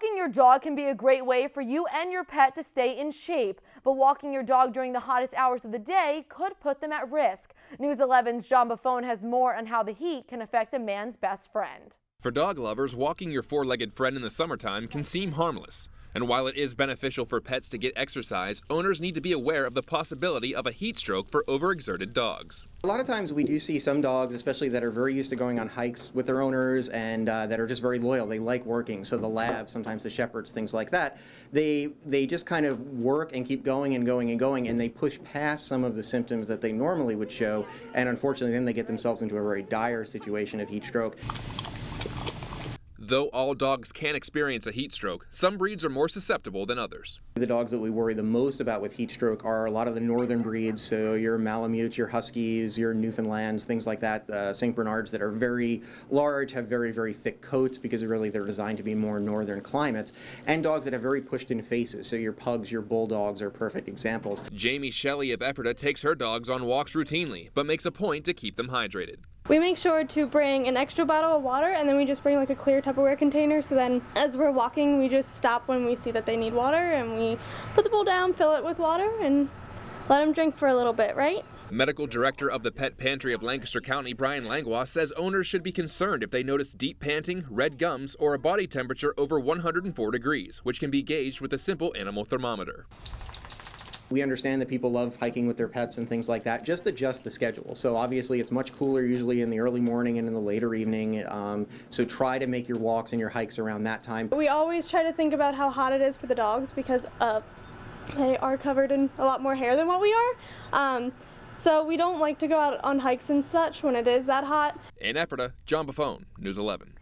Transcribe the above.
Walking your dog can be a great way for you and your pet to stay in shape, but walking your dog during the hottest hours of the day could put them at risk. News 11's John Buffone has more on how the heat can affect a man's best friend. For dog lovers, walking your four-legged friend in the summertime can seem harmless. And while it is beneficial for pets to get exercise, owners need to be aware of the possibility of a heat stroke for overexerted dogs. A lot of times we do see some dogs, especially that are very used to going on hikes with their owners and that are just very loyal. They like working. So the labs, sometimes the shepherds, things like that, they just kind of work and keep going and going and going, and they push past some of the symptoms that they normally would show. And unfortunately, then they get themselves into a very dire situation of heat stroke. Though all dogs can experience a heat stroke, some breeds are more susceptible than others. The dogs that we worry the most about with heat stroke are a lot of the northern breeds, so your Malamutes, your Huskies, your Newfoundlands, things like that, St. Bernards that are very large, have very, very thick coats because really they're designed to be more northern climates, and dogs that have very pushed-in faces, so your Pugs, your Bulldogs are perfect examples. Jamie Shelley of Ephrata takes her dogs on walks routinely, but makes a point to keep them hydrated. We make sure to bring an extra bottle of water, and then we just bring like a clear Tupperware container, so then as we're walking we just stop when we see that they need water and we put the bowl down, fill it with water, and let them drink for a little bit, right? Medical director of the Pet Pantry of Lancaster County, Brian Langlois, says owners should be concerned if they notice deep panting, red gums, or a body temperature over 104 degrees, which can be gauged with a simple animal thermometer. We understand that people love hiking with their pets and things like that. Just adjust the schedule. So obviously it's much cooler usually in the early morning and in the later evening. So try to make your walks and your hikes around that time. We always try to think about how hot it is for the dogs because they are covered in a lot more hair than what we are. So we don't like to go out on hikes and such when it is that hot. In Ephrata, John Buffone, News 11.